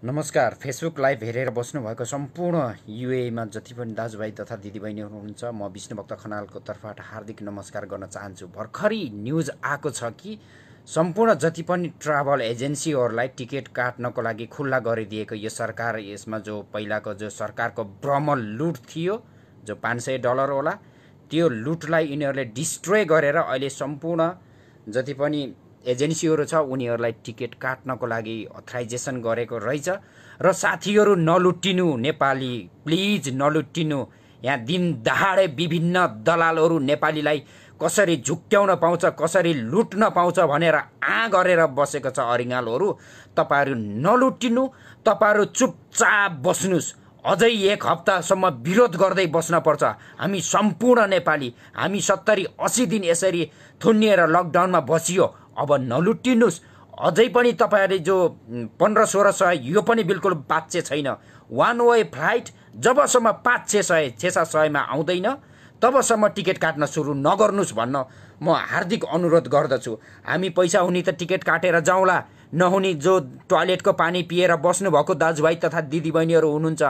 नमस्कार। Facebook live हेरेर बस्नुभएको सम्पूर्ण युएमा जति पनि दाजुभाइ तथा दिदीबहिनीहरू हुनुहुन्छ, म विष्णुभक्त खनालको तर्फबाट हार्दिक नमस्कार गर्न चाहन्छु। भर्खरै न्युज आएको छ कि सम्पूर्ण जति पनि ट्राभल एजेन्सीहरूलाई टिकट काट्नको लागि खुल्ला गरिदिएको यो सरकार, यसमा जो पहिलाको जो सरकारको भ्रमण लुट थियो जो $500 होला, त्यो लुटलाई यिनीहरूले डिस्ट्रोय गरेर अहिले सम्पूर्ण जति पनि एजेन्सीहरू छ उनीहरूलाई टिकट काट्नको लागि अथराइजेसन गरेको रहेछ। र साथीहरू नलुट्टिनु, नेपाली प्लिज नलुट्टिनु। यहाँ दिन दहाडे विभिन्न दलालहरू नेपालीलाई कसरी झुक्क्याउन पाउँछ, कसरी लुट्न पाउँछ भनेर गरेर बसेको छ अरिङ्गालहरू। तपाईहरू नलुट्टिनु, तपाईहरू चुपचाप बस्नुस्। अझै 1 हप्तासम्म विरोध गर्दै बस्न पर्छ। हामी सम्पूर्ण नेपाली, हामी 70-80 दिन यसरी थुनिएर लकडाउनमा बसियो। अब नलुट्टिनुस्। अझै पनि तपाईहरुले जो 1500-1600 यो पनि बिल्कुल बाच्चे छैन। वान वे फ्लाइट जबसम्म 500-600 मा आउँदैन तबसम्म टिकट काट्न सुरु नगर्नुस् भन्न म हार्दिक अनुरोध गर्दछु। हामी पैसा हुने त टिकट काटेर जाउँला, नहुने जो टोयलेटको पानी पिएर बस्नु भएको दाजुभाइ तथा दिदीबहिनीहरू हुनुहुन्छ,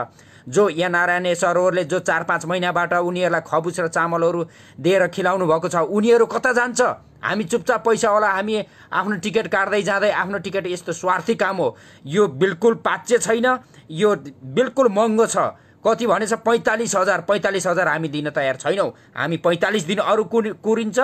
जो एनआरएनए सरहरूले जो 4-5 महिनाबाट उनीहरूलाई खबुस र चामलहरू दिएर खिलाउनु भएको छ, उनीहरू कता जान्छ? हामी चुपचाप पैसा होला, हामी आफ्नो टिकट काट्दै जाँदै आफ्नो टिकट, यस्तो स्वार्थी काम हो। यो बिल्कुल पाच्चे छैन, यो बिल्कुल महँगो छ। कति भनेछ? 45,000 हामी दिन तयार छैनौँ। हामी 45 दिन अरू कुरिन्छ,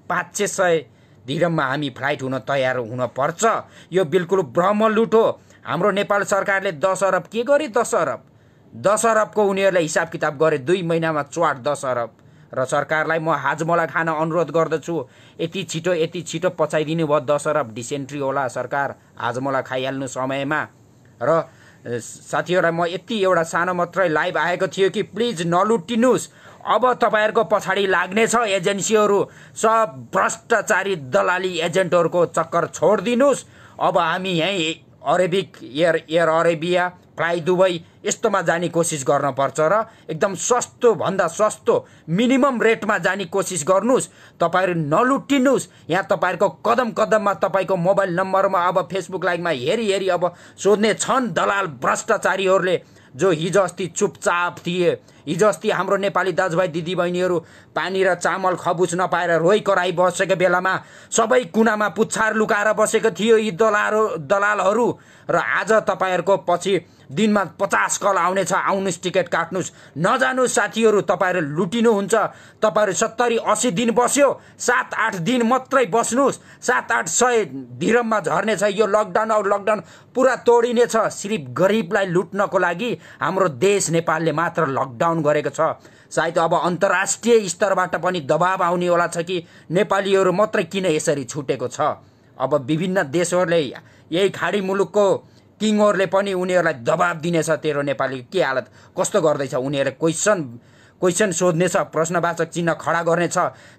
500 दिरममा हामी फ्लाइट हुन तयार हुन पर्छ। यो बिल्कुल भ्रम लुट हो। हाम्रो नेपाल सरकारले 10 अरब के गरे? 10 अरबको उनीहरूले हिसाब किताब गरे 2 महिनामा च्वाट 10 अरब। र सरकारलाई म हाजमोला खान अनुरोध गर्दछु, यति छिटो पचाइदिनु भयो 10 अरब। डिसेन्ट्री होला सरकार, हाजमोला खाइहाल्नु समयमा। र साथीहरूलाई म यति एउटा सानो मात्रै लाइभ आएको थियो कि प्लिज नलुट्टिनुस्। अब तपाईहरुको पछाडि लाग्ने छ एजेन्सीहरू, सब भ्रष्टाचारी दलाली एजेन्टहरूको चक्कर छोड्दिनुस्। अब हामी यही Arabic air Arabia, fly Dubai यस्तोमा जाने कोसिस गर्न पर्छ र एकदम सस्तो भन्दा सस्तो मिनिमम रेटमा जाने कोसिस गर्नुस्। तपाईहरु नलुट्टिनुस्। यहाँ तपाईहरुको कदम कदममा तपाईको मोबाइल नम्बरमा अब फेसबुक लाइभमा हेरी अब सोध्ने छन् दलाल भ्रष्टाचारीहरूले, जो हिजो अस्ति चुपचाप थिए। हिजो अस्ति हाम्रो नेपाली दाजुभाइ दिदीबहिनीहरू पानी र चामल खबुस नपाएर रोइ कराइ बसेको बेलामा सबै कुनामा पुच्छार लुकाएर बसेको थियो यी दलालहरू। र आज तपाईहरुको पछि दिनमा 50 कल आउनेछ, आउनुस् टिकट काट्नुस्। नजानुस् साथीहरू, तपाईहरु लुटिनुहुन्छ। तपाईहरु 70-80 दिन बस्यो, 7-8 दिन मात्रै बस्नुस्। 700-800 दिरममा झर्ने छ यो लकडाउन। और लकडाउन पुरा तोडिने छ। सिर्फ गरिबलाई लुट्नको लागि हाम्रो देश नेपालले मात्र लकडाउन गरेको छ। सायद अब अन्तर्राष्ट्रिय स्तरबाट पनि दबाब आउने होला छ कि नेपालीहरू मात्रै किन यसरी छुटेको छ। अब विभिन्न देशहरूले, यही खाडी मुलुकको किङहरूले पनि उनीहरूलाई दबाब दिनेछ। तेरो नेपाली के हालत कस्तो गर्दैछ? उनीहरूले क्वेसन सोध्नेछ, प्रश्नवाचक चिन्ह खडा गर्नेछ।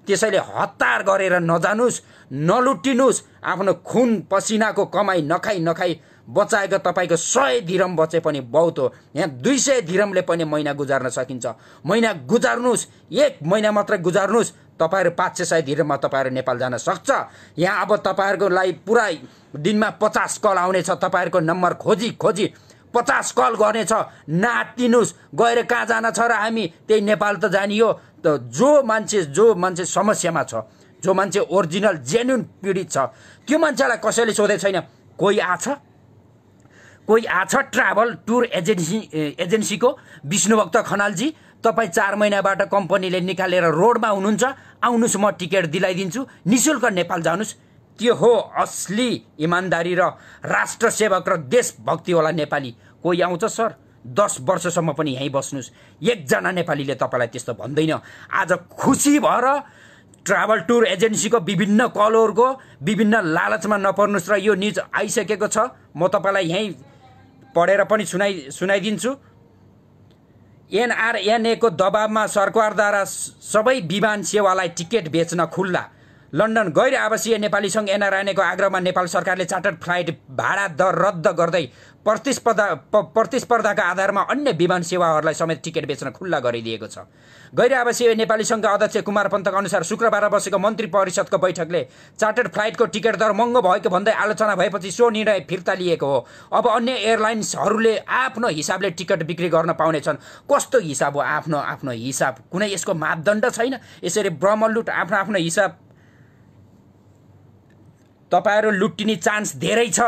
त्यसैले हतार गरेर नजानुस्, नलुट्टिनुस्। आफ्नो खुन पसिनाको कमाई नखाई बचाएको तपाईको 100 दिरम बचे पनि बहुत हो। यहाँ 200 दिरमले पनि महिना गुजार्न सकिन्छ। महिना गुजार्नुस्, 1 महिना मात्रै गुजार्नुस्। तपाईहरु 500 दिरममा तपाईहरु नेपाल जान सक्छ। यहाँ अब तपाईहरुको लागि पुरा दिनमा 50 कल आउने छ। तपाईहरुको नम्बर खोजी 50 कल गर्ने छ। नातिनुस्। गएर कहाँ जान छ र? हामी त्यही नेपाल त जानी हो। त जो मान्छे समस्यामा छ, जो मान्छे ओरिजिनल जेन्युन पीडित छ, त्यो मान्छेलाई कसैले सोधे छैन। कोही आछ ट्राभल टुर एजेन्सीको विष्णुभक्त खनालजी, तपाईँ 4 महिनाबाट कम्पनीले निकालेर रोडमा हुनुहुन्छ, आउनुस् म टिकट दिलाइदिन्छु, निशुल्क नेपाल जानुस्। त्यो हो असली इमान्दारी र राष्ट्र सेवक र देशभक्तिवाला नेपाली। कोही आउँछ सर? 10 वर्षसम्म पनि यहीँ बस्नुस्। एकजना नेपालीले तपाईँलाई त्यस्तो भन्दैन। आज खुसी भएर ट्राभल टुर एजेन्सीको विभिन्न कलहरूको विभिन्न लालचमा नपर्नुस्। र यो न्युज आइसकेको छ, म तपाईँलाई यहीँ पढेर पनि सुनाइदिन्छु। एनआरएनए को दबावमा सरकारद्वारा सबै विमान सेवालाई टिकट बेच्न खुल्ला। लन्डन गैर आवासीय नेपाली सङ्घ एनआरएनएको आग्रहमा नेपाल सरकारले चार्टर्ड फ्लाइट भाडा दर रद्द गर्दै प्रतिस्पर्धाका आधारमा अन्य विमान सेवाहरूलाई समेत टिकट बेच्न खुल्ला गरिदिएको छ। गैर आवासीय नेपाली सङ्घका अध्यक्ष कुमार पन्तका अनुसार शुक्रबार बसेको मन्त्री परिषदको बैठकले चार्टर्ड फ्लाइटको टिकट दर महँगो भएको भन्दै आलोचना भएपछि सो निर्णय फिर्ता लिएको हो। अब अन्य एयरलाइन्सहरूले आफ्नो हिसाबले टिकट बिक्री गर्न पाउनेछन्। कस्तो हिसाब हो? आफ्नो आफ्नो हिसाब। कुनै यसको मापदण्ड छैन। यसरी ब्रह्मलुट आफ्नो आफ्नो हिसाब। तपाईहरु लुट्टिने चान्स धेरै छ।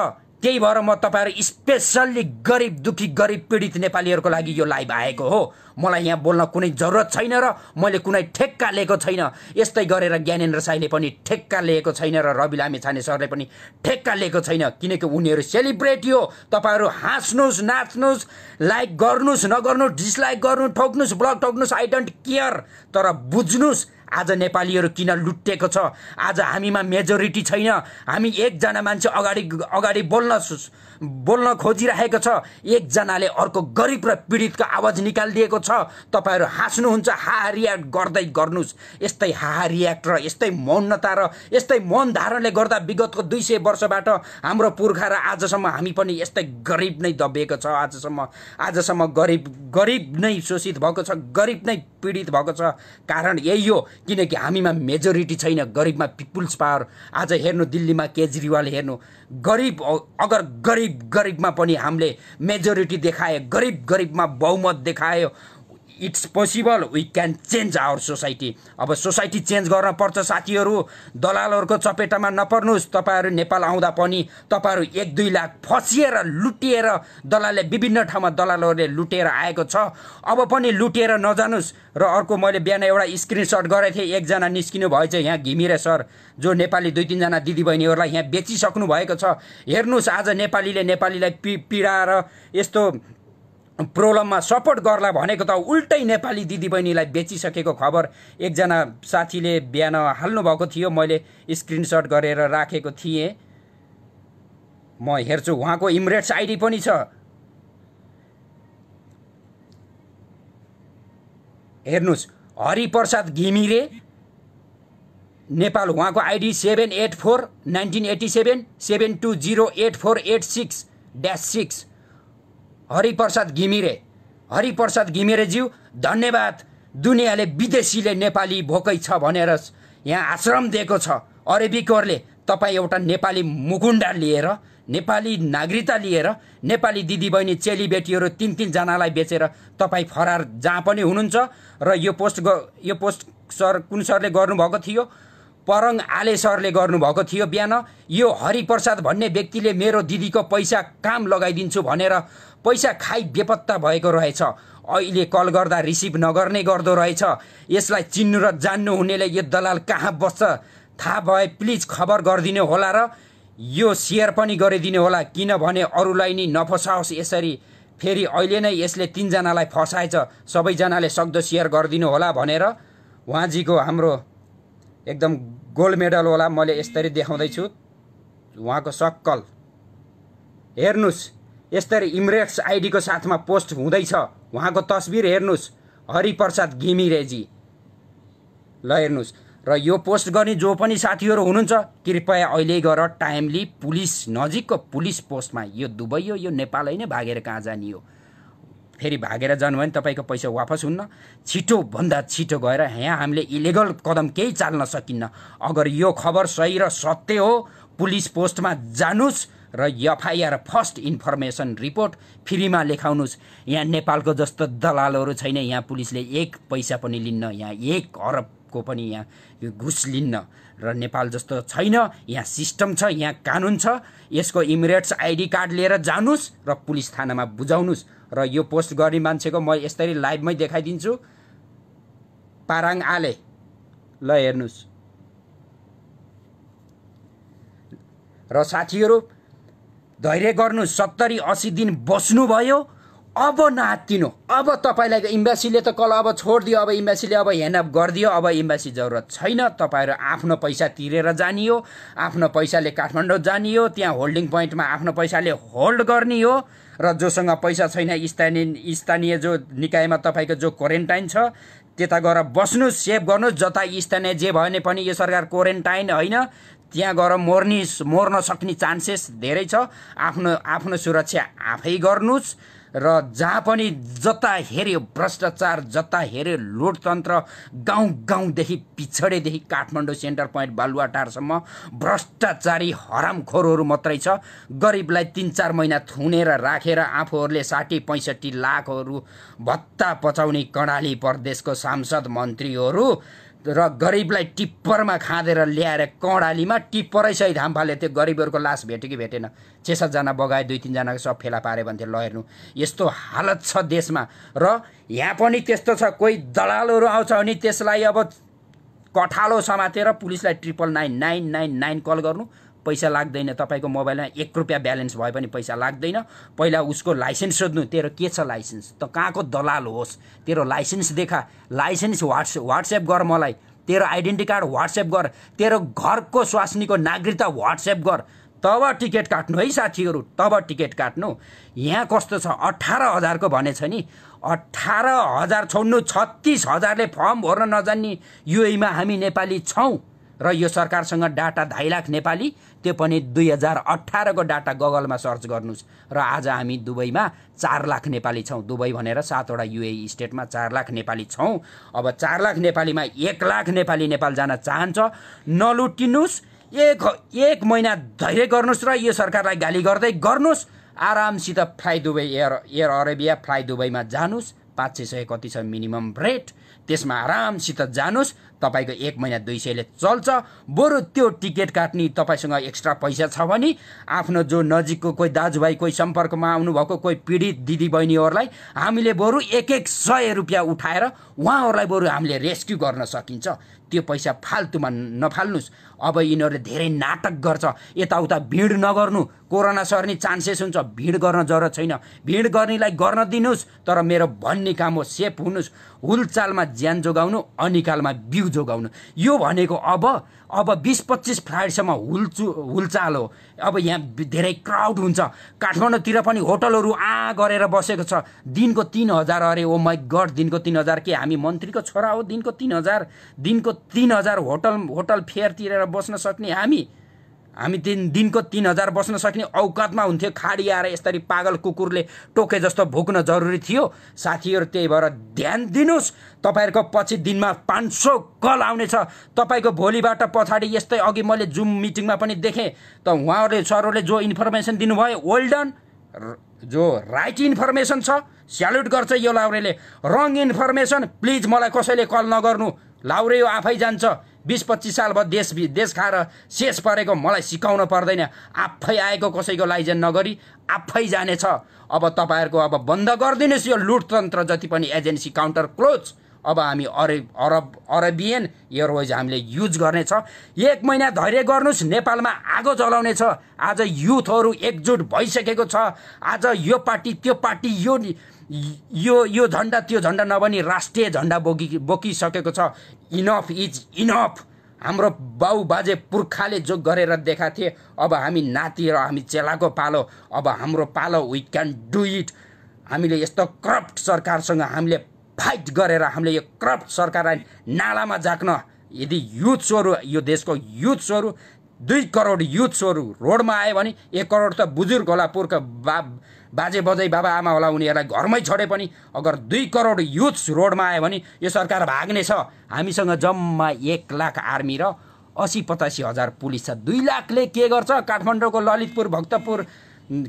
त्यही भएर म तपाईहरु स्पेशल्ली गरिब दुखी गरिब पीडित नेपालीहरुको लागि यो लाइभ आएको हो। मलाई यहाँ बोल्न कुनै जरुरत छैन र मैले कुनै ठेक्का लिएको छैन। यस्तै गरेर ज्ञानेन्द्र साईले पनि ठेक्का लिएको छैन र रवि लामिछाने सरले पनि ठेक्का लिएको छैन, किनकि उनीहरु सेलिब्रेटी हो। तपाईहरु हाँस्नुस्, नाच्नुस्, लाइक गर्नुस्, नगर्नुस्, डिसलाइक गर्नु, ठोक्नुस्, ब्लक ठोक्नुस्, आई डोन्ट केयर। तर बुझ्नुस् आज नेपालीहरु किन लुट्टेको छ। आज हामीमा मेजोरिटी छैन। हामी एकजना मान्छे अगाडि बोल्न खोजिरहेको छ। एकजनाले अर्को गरिब र पीडितको आवाज निकालिदिएको छ। तपाईहरु हाँस्नुहुन्छ, हाहा रियाक्ट गर्दै गर्नुस्। यस्तै हाहा रियाक्ट र यस्तै मौनता र यस्तै मौन धारणले गर्दा विगतको 200 वर्षबाट हाम्रो पुर्खा र आजसम्म हामी पनि यस्तै गरिब नै दबिएको छ। आजसम्म गरिब नै शोषित भएको छ, गरिब नै पीडित भएको छ। कारण यही हो, किनकि हामीमा मेजोरिटी छैन। गरिबमा पिपुल्स पावर। आज हेर्नु दिल्लीमा केजरीवाल हेर्नु, गरिब अगर गरिबमा पनि हामीले मेजोरिटी देखाए, गरिबमा बहुमत देखायो, it's possible we can change our society. अब सोसाइटी चेन्ज गर्न पर्छ साथीहरु। दलालहरुको चपेटामा नपर्नुस्। तपाईहरु नेपाल आउँदा पनि तपाईहरु 1-2 लाख फसिएर लुटिएर दलालले विभिन्न ठाउँमा दलालहरुले लुटेर आएको छ। अब पनि लुटेर नजानुस्। र अर्को मैले बिहान एउटा स्क्रिनशट गरेको थिएँ। एकजना निस्किनु भएछ यहाँ घिमिरे सर, जो नेपाली 2-3 जना दिदीबहिनीहरुलाई यहाँ बेचिसक्नु भएको छ। हेर्नुस् आज नेपालीलाई पीडाएर यस्तो प्रब्लममा सपोर्ट गर्ला भनेको त उल्टै नेपाली दिदीबहिनीलाई बेचिसकेको खबर एकजना साथीले बिहान हाल्नु भएको थियो। मैले स्क्रिनशट गरेर राखेको थिएँ। म हेर्छु, उहाँको इमिरेट्स आइडी पनि छ। हेर्नुस्, हरिप्रसाद घिमिरे नेपाल। उहाँको आइडी 784 1987 7208486-6। हरिप्रसाद घिमिरेज्यू धन्यवाद। दुनियाँले विदेशीले नेपाली भोकै छ भनेर यहाँ आश्रम दिएको छ। अरेबिकहरूले तपाईँ एउटा नेपाली मुकुण्डा लिएर, नेपाली नागरिकता लिएर, नेपाली दिदीबहिनी चेलीबेटीहरू 3-3 जनालाई बेचेर तपाईँ फरार जहाँ पनि हुनुहुन्छ। र यो पोस्ट सर कुन सरले गर्नुभएको थियो? परङ आले सरले गर्नुभएको थियो बिहान। यो हरिप्रसाद भन्ने व्यक्तिले मेरो दिदीको पैसा काम लगाइदिन्छु भनेर पैसा खाइ बेपत्ता भएको रहेछ। अहिले कल गर्दा रिसिभ नगर्ने गर्दो रहेछ। यसलाई चिन्नु र जान्नु हुनेले यो दलाल कहाँ बस्छ थाहा भए प्लिज खबर गरिदिनु होला र यो शेयर पनि गरिदिनु होला, किनभने अरूलाई नि नफसाओस् यसरी। फेरि अहिले नै यसले 3 जनालाई फसाएछ। सबैजनाले सक्दो शेयर गरिदिनु होला भनेर उहाँजीको हाम्रो एकदम गोल्ड मेडल होला। मैले यसरी देखाउँदैछु उहाँको सक्कल। हेर्नुस्, यसरी इमिरेट्स आइडी को साथमा पोस्ट हुँदैछ। उहाँको तस्बिर हेर्नुस्, हरिप्रसाद घिमिरेजी। ल हेर्नुस्। र यो पोस्ट गर्ने जो पनि साथीहरु हुनुहुन्छ, कृपया अहिले गएर टाइमली पुलिस नजिकको पुलिस पोस्टमा, यो दुबई हो, यो नेपाल हैन, भागेर कहाँ जानी हो। फेरि भागेर जानु भने तपाईको पैसा वापस हुन्न। छिटो भन्दा छिटो गएर यहाँ हामीले इलिगल कदम केही चाल्न सकिन्न। अगर यो खबर सही र सत्य हो, पुलिस पोस्टमा जानुस् र एफआईआर फर्स्ट इन्फर्मेसन रिपोर्ट फ्रीमा लेखाउनुस्। यहाँ नेपालको जस्तो दलालहरु छैन। यहाँ पुलिसले 1 पैसा पनि लिन्न। यहाँ 1 अरबको पनि यहाँ घुस लिन्न। र नेपाल जस्तो छैन। यहाँ सिस्टम छ, यहाँ कानुन छ। यसको इमिरेट्स आइडी कार्ड लिएर जानुस् र पुलिस थानामा बुझाउनुस्। र यो पोस्ट गर्ने मान्छेको म यसरी लाइभमै देखाइदिन्छु। पाराङ आले। ल हेर्नुस्। र साथीहरु धैर्य गर्नुस्। 70-80 दिन बस्नु भयो। अब नातिनु, अब तपाईँलाई इम्बेसीले त कल अब छोडिदियो, अब इम्बेसीले अब हेन्ड गरिदियो, अब इम्बेसी जरुरत छैन। तपाईँहरू आफ्नो पैसा तिरेर जानियो, आफ्नो पैसाले काठमाडौँ जानियो, त्यहाँ होल्डिङ पोइन्टमा आफ्नो पैसाले होल्ड गर्ने हो। र जोसँग पैसा छैन स्थानीय जो निकायमा तपाईँको जो क्वारेन्टाइन छ त्यता गएर बस्नुहोस्, सेभ गर्नुहोस्। जता स्थानीय जे भयो भने पनि यो सरकार क्वारेन्टाइन होइन, त्यहाँ गएर मर्न सक्ने चान्सेस धेरै छ। आफ्नो सुरक्षा आफै गर्नुहोस्। र जहाँ पनि जता हेऱ्यो भ्रष्टाचार, जता हेऱ्यो लुटतन्त्र, गाउँदेखि पिछडेदेखि काठमाडौँ सेन्टर पोइन्ट बालुवाटारसम्म भ्रष्टाचारी हरामखोरहरू मात्रै छ। गरिबलाई 3-4 महिना थुनेर राखेर आफूहरूले 60-65 लाखहरू भत्ता पचाउने कर्णाली प्रदेशको सांसद मन्त्रीहरू र गरिबलाई टिप्परमा खाँदेर ल्याएर कर्णालीमा टिप्परै सहित हाम फाले। त्यो गरिबहरूको लास भेट्यो कि भेटेन? 6-7 जना बगाए, 2-3 जनाको सब फेला पारे भन्थे। ल हेर्नु, यस्तो हालत छ देशमा। र यहाँ पनि त्यस्तो छ, कोही दलालहरू आउँछ भने त्यसलाई अब कठालो समातेर पुलिसलाई 99999 कल गर्नु, पैसा लाग्दैन। तपाईँको मोबाइलमा 1 रुपियाँ ब्यालेन्स भए पनि पैसा लाग्दैन। पहिला उसको लाइसेन्स सोध्नु, तेरो के छ लाइसेन्स, त कहाँको दलाल होस्, तेरो लाइसेन्स देखा, लाइसेन्स व्हाट्सएप गर मलाई, तेरो आइडेन्टिटी कार्ड व्हाट्सएप गर, तेरो घरको स्वास्नीको नागरिकता व्हाट्सएप गर, तब टिकट काट्नु है साथीहरू, तब टिकट काट्नु। यहाँ कस्तो छ, 18,000 को भनेछ नि, 18,000 छोड्नु, 36,000ले फर्म भर्न नजान्ने युएमा हामी नेपाली छौँ। र यो सरकारसँग डाटा 2.5 लाख नेपाली, त्यो पनि 2018 को डाटा गगलमा सर्च गर्नुहोस्। र आज हामी दुबईमा 4 लाख नेपाली छौँ। दुबई भनेर 7 वटा युएई स्टेटमा 4 लाख नेपाली छौँ। अब 4 लाख नेपालीमा 1 लाख नेपाली नेपाल जान चाहन्छ। नलुटिनुहोस्, एक महिना धैर्य गर्नुहोस् र यो सरकारलाई गाली गर्दै गर्नुहोस्। आरामसित fly Dubai Air Arabia fly दुबईमा जानुहोस्। 500 कति छ मिनिमम रेट, त्यसमा आरामसित जानुहोस्। तपाईँको 1 महिना 200ले चल्छ। बरु त्यो टिकट काट्ने तपाईँसँग एक्स्ट्रा पैसा छ भने आफ्नो जो नजिकको कोही दाजुभाइ, कोही सम्पर्कमा आउनुभएको कोही पीडित दिदीबहिनीहरूलाई हामीले बरु 100 रुपियाँ उठाएर उहाँहरूलाई बरु हामीले रेस्क्यु गर्न सकिन्छ। त्यो पैसा फाल्तुमा नफाल्नुहोस्। अब यिनीहरूले धेरै नाटक गर्छ, यताउता भिड नगर्नु, कोरोना सर्ने चान्सेस हुन्छ, भिड गर्न जरुरत छैन। भिड गर्नेलाई गर्न दिनुहोस्, तर मेरो भन्ने काम हो सेफ हुनुहोस्। हुलचालमा ज्यान जोगाउनु, अनिकालमा बिउ जोगाउनु। यो भनेको अब 20-25 फ्लाइटसम्म हुलचाल हो। अब यहाँ धेरै क्राउड हुन्छ। काठमाडौँतिर पनि होटलहरू गरेर बसेको छ। दिनको 3,000 अरे, ओ माई गड, दिनको 3,000 के हामी मन्त्रीको छोरा हो? दिनको 3,000 होटल फेयर तिरेर बस्न सक्ने हामी दिनको 3,000 बस्न सक्ने औकातमा हुन्थ्यो। खाडी आएर यसरी पागल कुकुरले टोके जस्तो भुक्न जरुरी थियो। साथीहरू, त्यही भएर ध्यान दिनुहोस्। तपाईँहरूको पछि दिनमा 500 कल आउनेछ। तपाईँको भोलिबाट पछाडि यस्तै, अघि मैले जुम मिटिङमा पनि देखेँ, त उहाँहरूले सरहरूले जो इन्फर्मेसन दिनुभयो वेल डन, जो राइट इन्फर्मेसन छ स्याल्युट गर्छ यो लाउरेले। रङ इन्फर्मेसन प्लिज मलाई कसैले कल नगर्नु। लाउरे यो आफै जान्छ। 20-25 साल भयो देश खाएर शेष परेको, मलाई सिकाउन पर्दैन। आफै आएको कसैको लाइजेन नगरी आफै जानेछ। अब तपाईँहरूको अब बन्द गरिदिनुहोस् यो लुटतन्त्र, जति पनि एजेन्सी काउन्टर क्लोज। अब हामी अरेबियन एयरवेज हामीले युज गर्नेछ। 1 महिना धैर्य गर्नुहोस्। नेपालमा आगो जलाउने छ। आज युथहरू एकजुट भइसकेको छ। आज यो पार्टी त्यो पार्टी, यो झन्डा त्यो झन्डा नबनी राष्ट्रिय झन्डा बोकिसकेको छ। Enough is enough. हाम्रो बाउ बाजे पुर्खाले जो गरेर देखाएको थिए, अब हामी नाति र हामी चेलाको पालो, अब हाम्रो पालो। We can do it. हामीले यस्तो करप्ट सरकारसँग हामीले फाइट गरेर हामीले यो करप्ट सरकारलाई नालामा झाक्न, यदि युथ्सहरू, यो देशको युथ्सहरू 2 करोड युथ्सहरू रोडमा आयो भने 1 करोड त बुजुर्ग होला, पुर्खा बाजे बजै बाबा आमा होला, उनीहरूलाई घरमै छोडे पनि अगर 2 करोड युथ्स रोडमा आयो भने यो सरकार भाग्ने छ। हामीसँग जम्मा 1 लाख आर्मी र 80-85 हजार पुलिस छ। 2 लाखले के गर्छ? काठमाडौँको ललितपुर, भक्तपुर,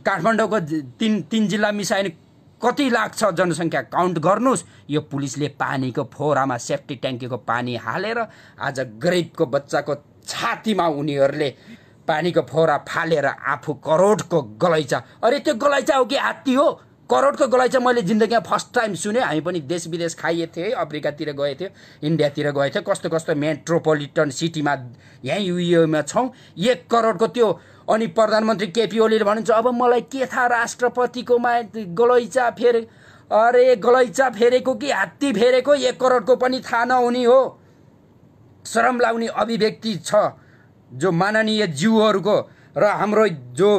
काठमाडौँको 3 जिल्ला मिसाइने कति लाख छ जनसङ्ख्या, काउन्ट गर्नुहोस्। यो पुलिसले पानीको फोहरामा सेफ्टी ट्याङ्कीको पानी हालेर आज गरिबको बच्चाको छातीमा उनीहरूले पानीको फोहरा फालेर आफू करोडको गलैँचा, अरे त्यो गलैँचा हो कि हात्ती हो? करोडको गलैँचा मैले जिन्दगीमा फर्स्ट टाइम सुने। हामी पनि देश विदेश खाइए थिए, अफ्रिकातिर गए थियो, इन्डियातिर गए थियो, कस्तो कस्तो मेट्रोपोलिटन सिटीमा यहीँ युएमा छौँ। 1 करोडको त्यो अनि प्रधानमन्त्री केपी ओलीले भन्नुहुन्छ अब मलाई के थाहा राष्ट्रपतिकोमा गलैँचा फेरे, अरे गलैँचा फेरेको कि हात्ती फेरेको 1 करोडको पनि थाहा नहुने हो। शरम लाग्ने अभिव्यक्ति छ जो माननीय ज्यूहरूको। र हाम्रो जो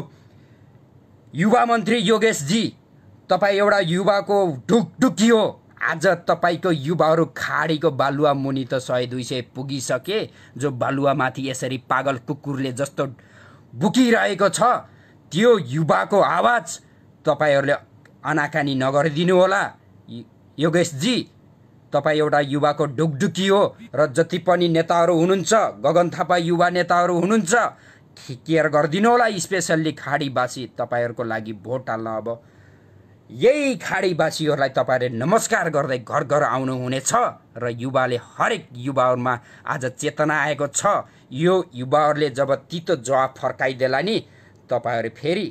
युवा मन्त्री योगेशजी, तपाईँ एउटा युवाको ढुकढुकी हो। आज तपाईँको युवाहरू खाडीको बालुवा मुनि त 100-200 पुगिसके, जो बालुवामाथि यसरी पागल कुकुरले जस्तो बुकिरहेको छ। त्यो युवाको आवाज तपाईँहरूले अनाकानी नगरिदिनु होला। योगेशजी, तपाईँ एउटा युवाको ढुकढुकी हो र जति पनि नेताहरू हुनुहुन्छ, गगन थापा युवा नेताहरू हुनुहुन्छ, केयर गरिदिनु होला। स्पेसल्ली खाडीवासी, तपाईँहरूको लागि भोट हाल्न अब यही खाडीवासीहरूलाई तपाईँहरूले नमस्कार गर्दै घर घर आउनुहुनेछ। र युवाले, हरेक युवाहरूमा आज चेतना आएको छ। यो युवाहरूले जब तितो जवाफ फर्काइदेला नि, तपाईँहरू फेरि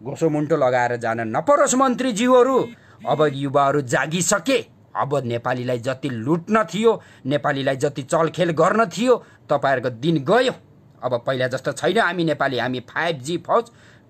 घोसोमुन्टो लगाएर जान नपरोस् मन्त्रीज्यूहरू। अब युवाहरू जागिसके। अब नेपालीलाई जति लुट्न थियो, नेपालीलाई जति चलखेल गर्न थियो, तपाईँहरूको दिन गयो। अब पहिला जस्तो छैन हामी नेपाली। हामी 5G फौज,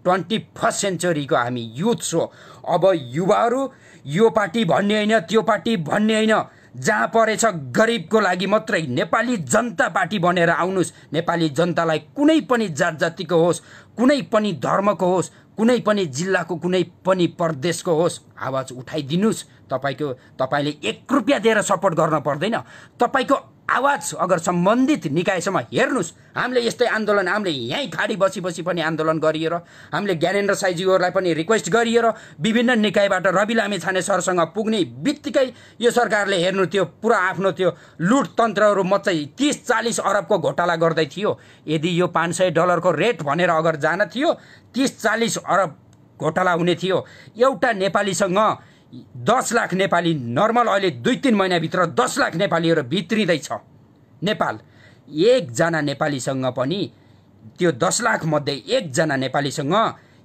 21st सेन्चुरीको हामी युथ छौँ। अब युवाहरू यो पार्टी भन्ने होइन, त्यो पार्टी भन्ने होइन, जहाँ परेछ गरिबको लागि मात्रै नेपाली जनता पार्टी बनेर आउनुहोस्। नेपाली जनतालाई कुनै पनि जात जातिको होस्, कुनै पनि धर्मको होस्, कुनै पनि जिल्लाको, कुनै पनि प्रदेशको होस्, आवाज उठाइदिनुहोस्। तपाईँले 1 रुपियाँ दिएर सपोर्ट गर्न पर्दैन। तपाईँको आवाज अगर सम्बन्धित निकायसम्म हेर्नुहोस्। हामीले यस्तै आन्दोलन, हामीले यहीँ खाडी बसी पनि आन्दोलन गरिएर, हामीले ज्ञानेन्द्र साईज्यूहरूलाई पनि रिक्वेस्ट गरिएर विभिन्न निकायबाट रवि लामिछाने सरसँग पुग्ने बित्तिकै यो सरकारले हेर्नु त्यो पुरा आफ्नो त्यो लुट तन्त्रहरू मच्चै 30-40 अरबको घोटाला गर्दै थियो। यदि यो $500 रेट भनेर अगर जान थियो, 30-40 अरब घोटाला हुने थियो। एउटा नेपालीसँग 10 लाख नेपाली नर्मल अहिले 2-3 महिनाभित्र 10 लाख नेपालीहरू भित्रिँदैछ। नेपाल एकजना नेपालीसँग पनि त्यो 10 लाख मध्ये एकजना नेपालीसँग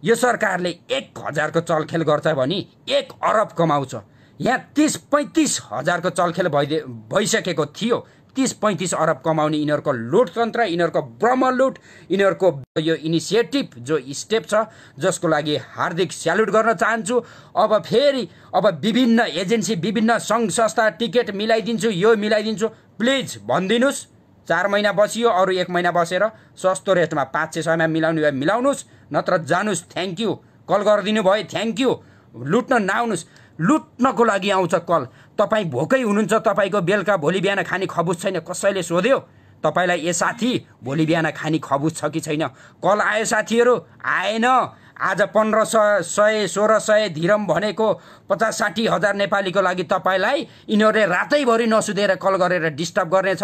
यो सरकारले 1000 को चलखेल गर्छ भने 1 अरब कमाउँछ। यहाँ 30-35 हजारको चलखेल भइसकेको थियो। 30-35 अरब कमाउने यिनीहरूको लुट तन्त्र, यिनीहरूको ब्रह्मलुट, यिनीहरूको यो इनिसिएटिभ जो स्टेप छ, जसको लागि हार्दिक स्यालुट गर्न चाहन्छु। अब फेरि विभिन्न एजेन्सी, विभिन्न सङ्घ संस्था टिकट मिलाइदिन्छु, यो मिलाइदिन्छु, प्लिज भनिदिनुहोस्। 4 महिना बसियो, अरू 1 महिना बसेर सस्तो रेटमा 500-600मा मिलाउने भए मिलाउनुहोस्, नत्र जानुहोस्। Thank you. कल गरिदिनु भयो, थ्याङ्क यू। लुट्न नआउनुहोस्। लुट्नको लागि आउँछ कल। तपाईँ भोकै हुनुहुन्छ, तपाईँको बेलुका भोलि बिहान खाने खबुज छैन, कसैले सोध्यो तपाईँलाई, ए साथी भोलि बिहान खाने खबुज छ कि छैन? कल आयो साथीहरू? आएन। आज 1500, 1600 धिरम भनेको 50-60 हजार नेपालीको लागि तपाईँलाई यिनीहरूले रातैभरि नसुतेर कल गरेर डिस्टर्ब गर्नेछ।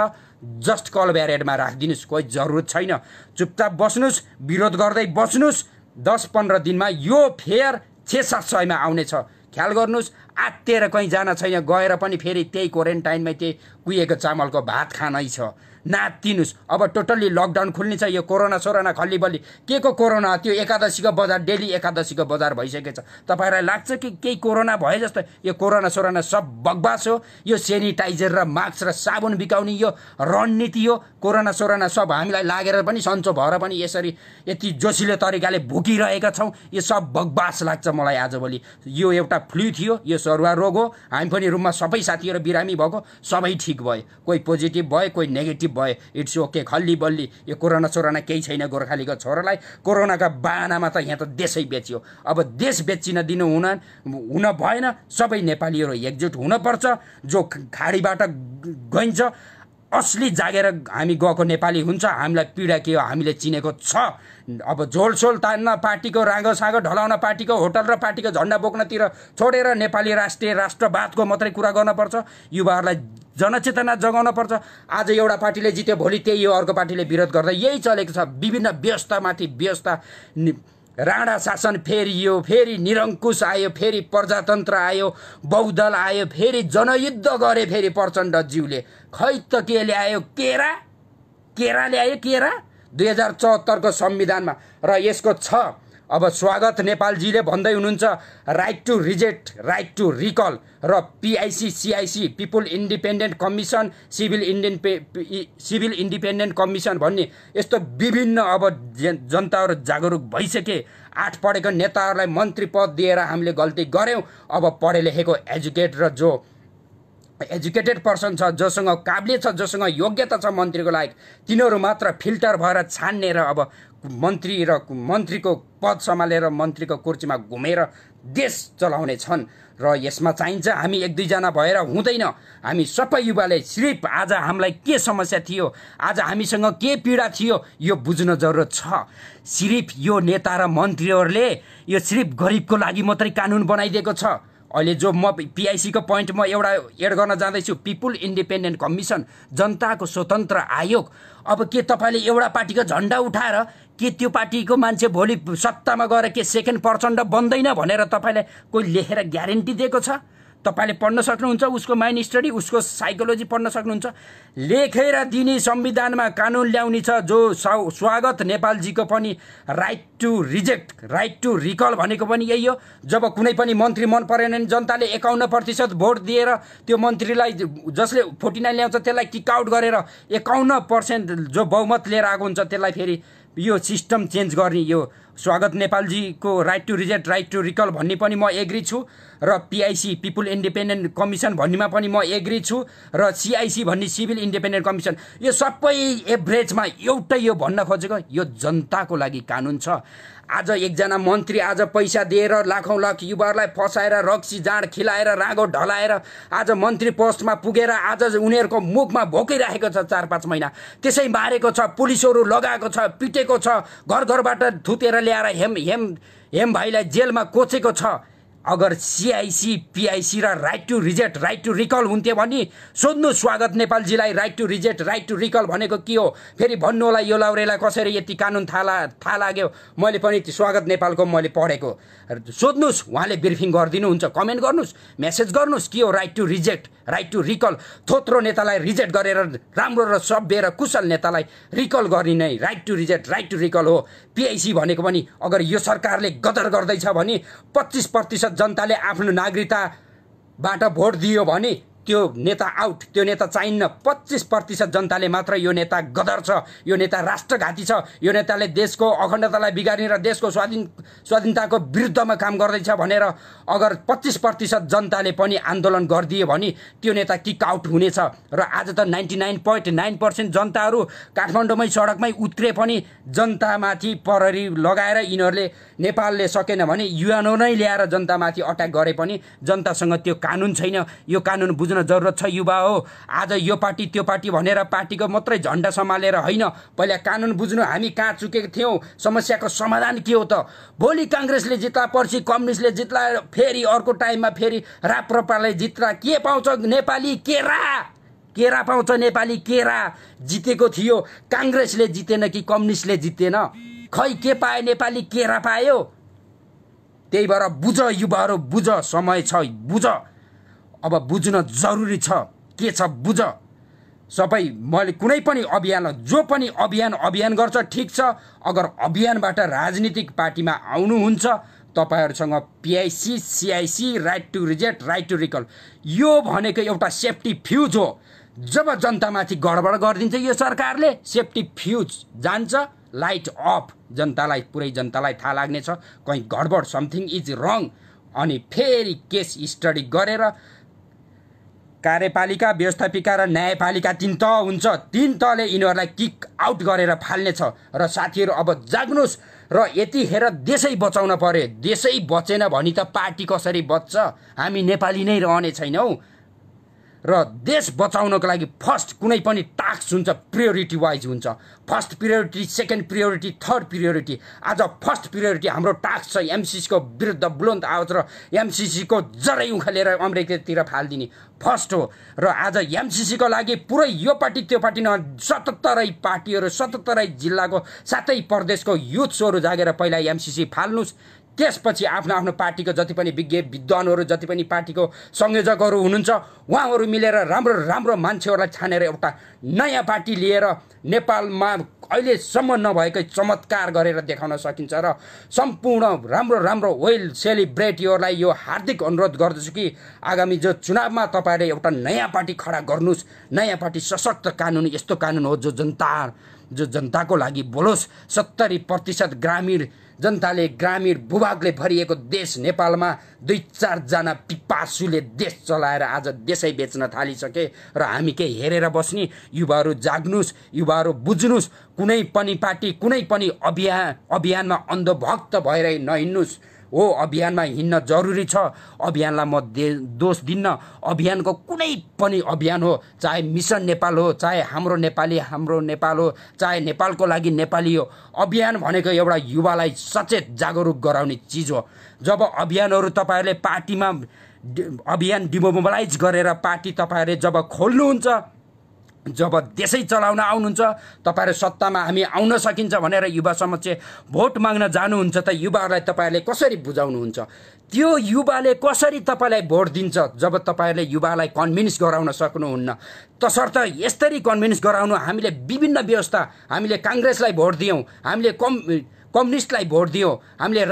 जस्ट कल ब्यारेडमा राखिदिनुहोस्, कोही जरुरत छैन। चुपचाप बस्नुहोस्, विरोध गर्दै बस्नुहोस्। 10-15 दिनमा यो फेयर 600-700 आउनेछ। ख्याल गर्नुहोस्। आत्तिएर कहीँ जान छैन, गएर पनि फेरि त्यही क्वारेन्टाइनमै त्यही कुहिएको चामलको भात खानै छ। नातिनुहोस्। अब टोटल्ली लकडाउन खुल्ने छ। यो कोरोना सोरोना खल्ली बल्ली के को कोरोना? त्यो एकादशीको बजार, डेली एकादशीको बजार भइसकेछ। तपाईँहरूलाई लाग्छ कि केही कोरोना भए जस्तो? यो कोरोना सोरोना सब बकवास हो। यो सेनिटाइजर र मास्क र साबुन बिकाउने यो रणनीति हो। कोरोना सोरोना सब हामीलाई लागेर पनि सन्चो भएर पनि यसरी यति जोसिलो तरिकाले भुकिरहेका छौँ। यो सब बकवास लाग्छ मलाई आजभोलि। यो एउटा फ्लू थियो, यो सरुवा रोग हो। हामी पनि रुममा सबै साथीहरू बिरामी भएको, सबै ठिक भयो। कोही पोजिटिभ भयो, कोही नेगेटिभ भयो। It's okay. खल्ली बल्ली यो कोरोना सोरोना केही छैन। गोर्खालीको छोरालाई कोरोनाका बाहनामा त यहाँ त देशै बेच्यो। अब देश बेचिन दिनु हुन भएन। सबै नेपालीहरू एकजुट हुनपर्छ। जो खाडीबाट गइन्छ, असली जागेर हामी गएको नेपाली हुन्छ। हामीलाई पीडा के हो हामीले चिनेको छ। अब झोलसोल तान्न, पार्टीको राँगोसाँगो ढलाउन, पार्टीको होटल र पार्टीको झन्डा बोक्नतिर छोडेर नेपाली राष्ट्रवादको मात्रै कुरा गर्नुपर्छ। युवाहरूलाई जनचेतना जगाउन पर्छ। आज एउटा पार्टीले जित्यो, भोलि त्यही हो अर्को पार्टीले विरोध गर्दा यही चलेको छ। विभिन्न व्यवस्थामाथि व्यवस्था, राणा शासन फेरियो, फेरि निरङ्कुश आयो, फेरि प्रजातन्त्र आयो, बहुदल आयो, फेरि जनयुद्ध गरे फेरि प्रचण्डज्यूले। खै त के ल्यायो? केरा ल्यायो। केरा 2074 को संविधानमा। र यसको छ अब स्वागत नेपालजीले भन्दै हुनुहुन्छ right to reject, right to recall र PIC CIC people independent commission, civil independent commission भन्ने यस्तो विभिन्न अब जनताहरू जागरुक भइसके। 8 पढेको नेताहरूलाई मन्त्री पद दिएर हामीले गल्ती गऱ्यौँ। अब पढे लेखेको एजुकेट र जो एजुकेटेड पर्सन छ, जोसँग काबिलियत छ, जोसँग योग्यता छ मन्त्रीको लागि, तिनीहरू मात्र फिल्टर भएर छान्ने र अब मन्त्रीको पद सम्हालेर मन्त्रीको कुर्सीमा घुमेर देश चलाउने छन्। र यसमा चाहिन्छ हामी 1-2 जना भएर हुँदैन। हामी सबै युवाले सिर्फ आज हामीलाई के समस्या थियो, आज हामीसँग के पीडा थियो यो बुझ्न जरुरत छ। सिर्फ यो नेता र मन्त्रीहरूले यो सिर्फ गरिबको लागि मात्रै कानुन बनाइदिएको छ। अहिले जो म पिआइसी को पोइन्ट म एउटा एड गर्न जाँदैछु, पिपुल इन्डिपेन्डेन्ट कमिसन, जनताको स्वतन्त्र आयोग। अब के तपाईँले एउटा पार्टीको झन्डा उठाएर के त्यो पार्टीको मान्छे भोलि सत्तामा गएर के सेकेन्ड प्रचण्ड बन्दैन भनेर तपाईँले कोही लेखेर ग्यारेन्टी दिएको छ? तपाईँले पढ्न सक्नुहुन्छ उसको माइन्ड स्टडी, उसको साइकोलोजी पढ्न सक्नुहुन्छ। लेखेर दिने संविधानमा कानुन ल्याउने छ। जो स्वागत नेपालजीको पनि right to reject, right to recall भनेको पनि यही हो। जब कुनै पनि मन्त्री मन परेन भने जनताले 51% भोट दिएर त्यो मन्त्रीलाई जसले 49 ल्याउँछ त्यसलाई किक आउट गरेर 51% जो बहुमत लिएर आएको हुन्छ त्यसलाई फेरि यो सिस्टम चेन्ज गर्ने। यो स्वागत नेपालजीको right to reject, right to recall भन्ने पनि म एग्री छु र पिआइसी पिपुल इन्डिपेन्डेन्ट कमिसन भन्नेमा पनि म एग्री छु र सिआइसी भन्ने सिभिल इन्डिपेन्डेन्ट कमिसन, यो सबै एभरेजमा एउटै यो भन्न खोजेको यो जनताको लागि कानुन छ। आज एकजना मन्त्री आज पैसा दिएर लाखौं लाख युवाहरूलाई फसाएर रक्सी जाँड खिलाएर रागो ढलाएर आज मन्त्री पोस्टमा पुगेर आज उनीहरूको मुखमा भोकिरहेको छ 4-5 महिना, त्यसै मारेको छ, पुलिसहरू लगाएको छ, पिटेको छ, घर घरबाट थुतेर ल्याएर हेम भाइलाई जेलमा कोचेको छ। अगर सिआइसी पिआइसी र right to reject, right to recall हुन्थ्यो भने सोध्नु स्वागत नेपालजीलाई right to reject, right to recall भनेको के हो? फेरि भन्नु होला यो लाउरेलाई कसरी यति कानुन थाहा लाग्यो। मैले पनि स्वागत नेपालको मैले पढेको, सोध्नुहोस्, उहाँले ब्रिफिङ गरिदिनुहुन्छ। कमेन्ट गर्नुहोस्, मेसेज गर्नुहोस् के हो right to reject, right to recall. थोत्रो नेतालाई रिजेक्ट गरेर राम्रो र सभ्य र कुशल नेतालाई रिकल गर्ने नै right to reject, right to recall हो। पिआइसी भनेको पनि अगर यो सरकारले गदर गर्दैछ भने 25% जनताले आफ्नो नागरिकताबाट भोट दियो भने त्यो नेता आउट, त्यो नेता चाहिन्न। 25% जनताले मात्र यो नेता गदर छ, यो नेता राष्ट्रघाती छ, यो नेताले देशको अखण्डतालाई बिगार्ने र देशको स्वाधीनताको विरुद्धमा काम गर्दैछ भनेर अगर 25% जनताले पनि आन्दोलन गरिदियो भने त्यो नेता किक आउट हुनेछ। र आज त 99.9% जनताहरू काठमाडौँमै सडकमै उत्रे पनि जनतामाथि प्रहरी लगाएर यिनीहरूले नेपालले सकेन भने युएनओ नै ल्याएर जनतामाथि अट्याक गरे पनि जनतासँग त्यो कानुन छैन। यो कानुन बुझ्न जरुरत छ युवा हो। आज यो पार्टी त्यो पार्टी भनेर पार्टीको मात्रै झन्डा सम्हालेर होइन, पहिला कानुन बुझ्नु हामी कहाँ चुकेको थियौँ, समस्याको समाधान के हो त। भोलि काङ्ग्रेसले जित्ला, पर्सि कम्युनिस्टले जित्ला, फेरि अर्को टाइममा फेरि राप्रपाले जित्ला, के पाउँछ नेपाली? केरा पाउँछ नेपाली, केरा जितेको थियो। काङ्ग्रेसले जितेन कि कम्युनिस्टले जितेन? खै के पाए नेपाली? केरा पायो। त्यही भएर बुझ युवाहरू, बुझ, समय छ, बुझ। अब बुझ्न जरुरी छ, के छ बुझ। सबै मैले कुनै पनि अभियान, जो पनि अभियान गर्छ ठिक छ। अगर अभियानबाट राजनीतिक पार्टीमा आउनुहुन्छ तपाईहरुसँग PIC CIC right to reject, right to recall यो भनेको एउटा सेफ्टी फ्युज हो। जब जनतामाथि गडबड गरिदिन्छ यो सरकारले, सेफ्टी फ्युज जान्छ, लाइट अफ, जनतालाई, पुरै जनतालाई थाहा लाग्नेछ कहीं गडबड, समथिङ इज रङ। अनि फेरि केस स्टडी गरेर कार्यपालिका, व्यवस्थापिका र न्यायपालिका 3 तह हुन्छ। 3 तहले यिनीहरूलाई किक आउट गरेर फाल्नेछ। र साथीहरू अब जाग्नुहोस् र यतिखेर देशै बचाउन पर्यो। देशै बचेन भने त पार्टी कसरी बच्छ? हामी नेपाली नै रहने छैनौँ। र देश बचाउनको लागि फर्स्ट कुनै पनि टास्क हुन्छ, प्रायोरिटी वाइज हुन्छ। First priority, second priority, third priority. आज फर्स्ट प्रायोरिटी हाम्रो टास्क छ एमसीसी को विरुद्ध बुलन्द आवाज र एमसीसी को जरै उखालेर अमेरिकातिर फाल्दिने फर्स्ट हो। र आज एमसीसी को लागि पुरै यो पार्टी त्यो पार्टी न 77 पार्टीहरू, 77 जिल्लाको 7 प्रदेशको युथ्सहरू जागेर पहिला एमसीसी फाल्नुस्। त्यसपछि आफ्नो आफ्नो पार्टीको जति पनि विज्ञ विद्वानहरू जति पनि पार्टीको संयोजकहरू हुनुहुन्छ उहाँहरू मिलेर राम्रो राम्रो मान्छेहरूलाई छानेर एउटा नयाँ पार्टी लिएर नेपालमा अहिलेसम्म नभएकै चमत्कार गरेर देखाउन सकिन्छ र सम्पूर्ण राम्रो राम्रो वेल सेलिब्रेटीहरूलाई यो हार्दिक अनुरोध गर्दछु कि आगामी जो चुनावमा तपाईँहरूले एउटा नयाँ पार्टी खडा गर्नुहोस्। नयाँ पार्टी सशक्त कानुन यस्तो कानुन हो जो जनताको लागि बोलोस्। 70% ग्रामीण जनताले ग्रामीण भूभागले भरिएको देश नेपालमा 2-4 जना पिपासुले देश चलाएर आज देशै बेच्न थालिसके र हामी के हेरेर बस्ने। युवाहरू जाग्नुस्, युवाहरू बुझ्नुस्। कुनै पनि पार्टी कुनै पनि अभियानमा अन्धभक्त भएर नहिँड्नुस्। हो अभियानमा हिँड्न जरुरी छ, अभियानलाई म दोष दिन्न। अभियानको कुनै पनि अभियान हो, चाहे मिसन नेपाल हो, चाहे हाम्रो नेपाल हो, चाहे नेपालको लागि नेपाली हो, अभियान भनेको एउटा युवालाई सचेत जागरुक गराउने चिज हो। जब अभियानहरू तपाईँहरूले पार्टीमा अभियान डिमोबिलाइज गरेर पार्टी तपाईँहरूले जब खोल्नुहुन्छ, जब देशै चलाउन आउनुहुन्छ, तपाईँहरू सत्तामा हामी आउन सकिन्छ भनेर युवा समक्ष भोट माग्न जानुहुन्छ त युवाहरूलाई तपाईँहरूले कसरी बुझाउनुहुन्छ? त्यो युवाले कसरी तपाईँलाई भोट दिन्छ जब तपाईँहरूले युवालाई कन्भिन्स गराउन सक्नुहुन्न? तसर्थ यसरी कन्भिन्स गराउनु हामीले विभिन्न व्यवस्था, हामीले काङ्ग्रेसलाई भोट दियौँ, हामीले कम्युनिस्टलाई भोट दियौँ, हामीले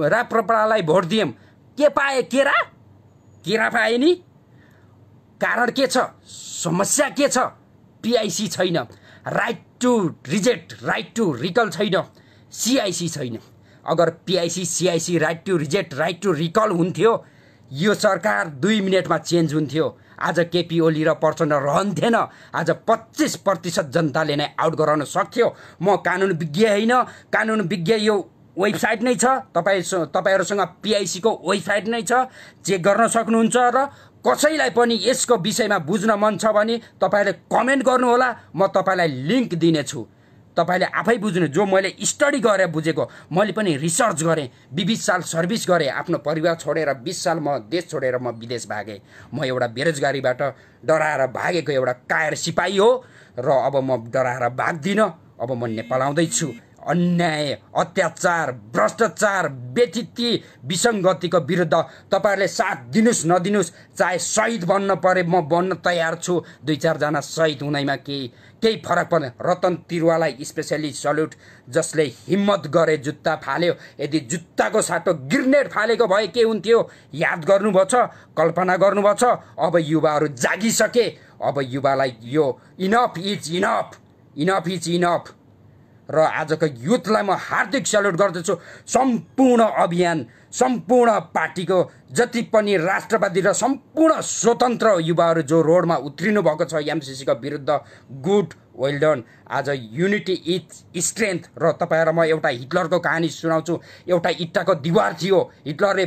राप्रपालाई भोट दियौँ, के पाए? केरा पाए नि? कारण के छ? समस्या के छ? पिआइसी छैन, right to reject, right to recall छैन, सिआइसी छैन। अगर PIC CIC right to reject right to recall हुन्थ्यो यो सरकार 2 मिनटमा चेन्ज हुन्थ्यो। आज केपी ओली र प्रचण्ड रहन्थेन। आज 25% जनताले नै आउट गराउन सक्थ्यो। म कानुन विज्ञ होइन, कानुन विज्ञ यो वेबसाइट नै छ, तपाईँहरूसँग पिआइसी को वेबसाइट नै छ, चेक गर्न सक्नुहुन्छ। र कसैलाई पनि यसको विषयमा बुझ्न मन छ भने तपाईँले कमेन्ट गर्नुहोला, म तपाईँलाई लिङ्क दिनेछु। तपाईँले आफै बुझ्नु। जो मैले स्टडी गरेर बुझेको, मैले पनि रिसर्च गरेँ, 20 साल सर्भिस गरेँ, आफ्नो परिवार छोडेर 20 साल म देश छोडेर म विदेश भागेँ। म एउटा बेरोजगारीबाट डराएर भागेको एउटा कायर सिपाही हो र अब म डराएर भाग्दिनँ। अब म नेपाल आउँदैछु। अन्याय, अत्याचार, भ्रष्टाचार, व्यतिथि, विसङ्गतिको विरुद्ध तपाईँहरूले साथ दिनुहोस् नदिनुहोस्, चाहे शहीद बन्न परे म बन्न तयार छु। 2-4 जना शहीद हुँदैमा केही फरक पर्दैन। रतन तिरुवालाई स्पेसली सल्युट, जसले हिम्मत गरे जुत्ता फाल्यो। यदि जुत्ताको साटो ग्रेनेड फालेको भए के हुन्थ्यो? याद गर्नुभएको छ, कल्पना गर्नुभएको छ। अब युवाहरू जागिसके। अब युवालाई यो इनफ इज इनफ र आजको युथलाई म हार्दिक सल्युट गर्दछु। सम्पूर्ण अभियान, सम्पूर्ण पार्टीको जति पनि राष्ट्रवादी र सम्पूर्ण स्वतन्त्र युवाहरू जो रोडमा उत्रिनु भएको छ एमसीसीको विरुद्ध, गुड, वेल डन। आज युनिटी इज स्ट्रेन्थ। र तपाईँहरूलाई म एउटा हिटलरको कहानी सुनाउँछु। एउटा इट्टाको दिवार थियो, हिटलरले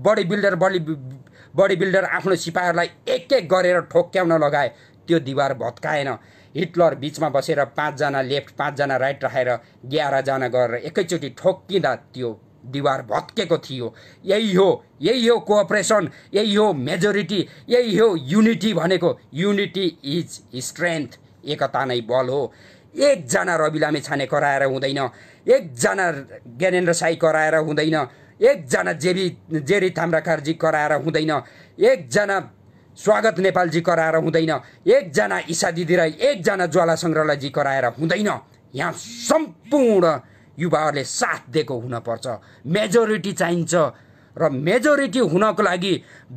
बडी बिल्डर आफ्नो सिपाहीहरूलाई एक गरेर ठोक्याउन लगाए। त्यो दिवार भत्काएन। हिटलर बिचमा बसेर 5 जना लेफ्ट 5 जना राइट राखेर 11 जना गरेर एकैचोटि ठोक्किँदा त्यो दिवार भत्केको थियो। यही हो कोअपरेसन, यही हो मेजोरिटी, यही हो युनिटी भनेको। Unity is strength. एकता नै बल हो। 1 जना रवि लामिछाने कराएर हुँदैन, 1 जना ज्ञानेन्द्र साई कराएर हुँदैन, 1 जना जेरी थाम्राकारजी कराएर हुँदैन, 1 जना स्वागत नेपालजी कराएर हुँदैन, 1 जना ईशा दिदी राई, 1 जना ज्वाला सङ्ग्रहालयजी कराएर हुँदैन। यहाँ सम्पूर्ण युवाहरूले साथ दिएको हुनपर्छ। मेजोरिटी चाहिन्छ र मेजोरिटी हुनको लागि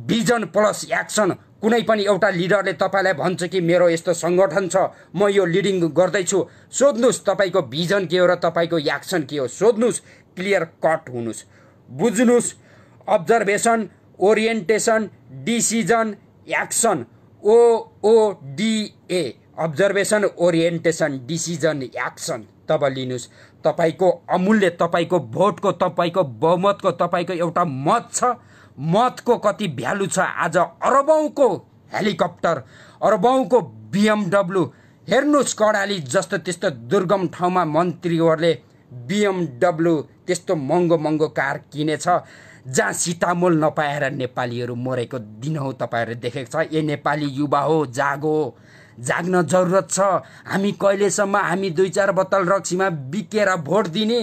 भिजन प्लस एक्सन। कुनै पनि एउटा लिडरले तपाईँलाई भन्छ कि मेरो यस्तो सङ्गठन छ, म यो लिडिङ गर्दैछु, सोध्नुहोस् तपाईँको भिजन के हो र तपाईँको एक्सन के हो। सोध्नुहोस्, क्लियर कट हुनुहोस्, बुझ्नुहोस्। Observation, orientation, decision, action, OODA, observation, orientation, decision, action. तब लिनुहोस्। तपाईँको अमूल्य, तपाईँको भोटको, तपाईँको बहुमतको, तपाईँको एउटा मत छ। मतको कति भ्यालु छ? आज अरबौँको हेलिकप्टर, अरबौँको BMW। हेर्नुहोस्, कर्णाली जस्तो त्यस्तो दुर्गम ठाउँमा मन्त्रीहरूले BMW त्यस्तो महँगो कार किनेछ, जहाँ सिटामोल नपाएर नेपालीहरू मरेको दिन हो। तपाईँहरूले देखेको छ। ए नेपाली युवा हो, जाग्न जरुरत छ। हामी कहिलेसम्म हामी 2-4 बोतल रक्सीमा बिकेर भोट दिने?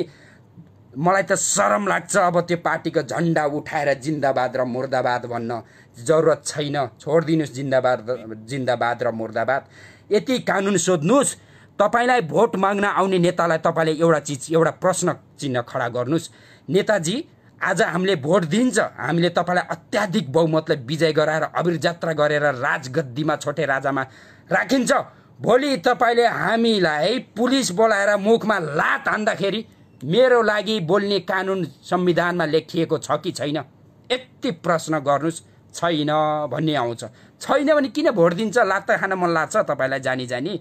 मलाई त शरम लाग्छ। अब त्यो पार्टीको झन्डा उठाएर जिन्दाबाद र मुर्दाबाद भन्न जरुरत छैन। छोडिदिनुहोस् जिन्दाबाद र मुर्दाबाद। यति कानुन सोध्नुहोस्। तपाईँलाई भोट माग्न आउने नेतालाई तपाईँले एउटा प्रश्न चिन्ह खडा गर्नुहोस्। नेताजी, आज हामीले भोट दिन्छ, हामीले तपाईँलाई अत्याधिक बहुमतले विजय गराएर अबिर जात्रा गरेर राजगद्दीमा छोटे राजामा राखिन्छ। भोलि तपाईँले हामीलाई पुलिस बोलाएर मुखमा लात हान्दाखेरि मेरो लागि बोल्ने कानुन संविधानमा लेखिएको छ कि छैन? यति प्रश्न गर्नुहोस्। छैन भन्ने आउँछ। छैन भने किन भोट दिन्छ? लात खान मन लाग्छ तपाईँलाई जानी जानी?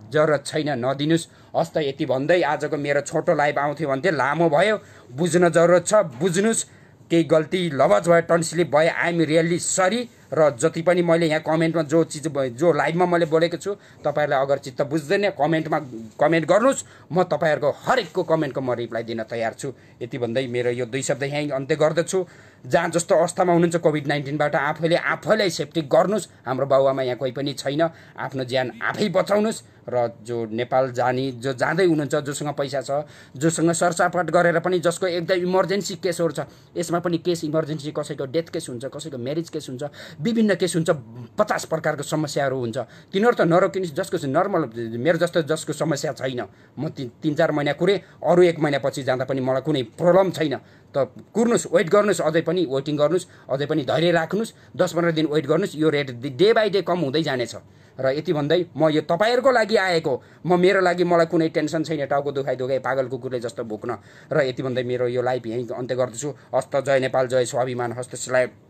जरुरत छैन, नदिनुहोस्। हस् त, यति भन्दै आजको मेरो छोटो लाइभ आउँथ्यो भन्थे, लामो भयो। बुझ्न जरुरत छ, बुझ्नुहोस्। केही गल्ती लवज भयो, टनस्लिप भयो, आई एम रियल्ली सरी। र जति पनि मैले यहाँ कमेन्टमा जो लाइभमा मैले बोलेको छु, तपाईँहरूलाई अगर चित्त बुझ्दैन कमेन्टमा कमेन्ट गर्नुहोस्। म तपाईँहरूको हरेकको कमेन्टको म रिप्लाई दिन तयार छु। यति भन्दै मेरो यो 2 शब्द यहीँ अन्त्य गर्दछु। जहाँ जस्तो अवस्थामा हुनुहुन्छ कोभिड-19बाट आफैलाई सेफ्टी गर्नुहोस्। हाम्रो बाबुआमा यहाँ कोही पनि छैन। आफ्नो ज्यान आफै बचाउनुहोस्। र जो नेपाल जो जाँदै हुनुहुन्छ, जोसँग पैसा छ, जोसँग सरसापट गरेर पनि, जसको एकदम इमर्जेन्सी केसहरू छ, यसमा पनि केस इमर्जेन्सी, कसैको डेथ केस हुन्छ, कसैको म्यारेज केस हुन्छ, विभिन्न केस हुन्छ, 50 प्रकारको समस्याहरू हुन्छ। तिनीहरू त नरोकिनुहोस्। जसको नर्मल, मेरो जस्तो जसको समस्या छैन, म 3-4 महिना कुरेँ, अरू 1 महिनापछि जाँदा पनि मलाई कुनै प्रब्लम छैन। त कुर्नुहोस्, वेट गर्नुहोस्, अझै पनि वेटिङ गर्नुहोस्, अझै पनि धैर्य राख्नुहोस्। 10-15 दिन वेट गर्नुहोस्। यो रेट डे बाई डे कम हुँदै जानेछ। र यति भन्दै म यो तपाईँहरूको लागि आएको, मेरो लागि मलाई कुनै टेन्सन छैन। टाउको दुखाइ पागल कुकुरले जस्तो भुक्न। र यति भन्दै मेरो यो लाइभ यहीँ अन्त्य गर्दछु। हस्त, जय नेपाल, जय स्वाभिमान। हस्त, सिलाइ।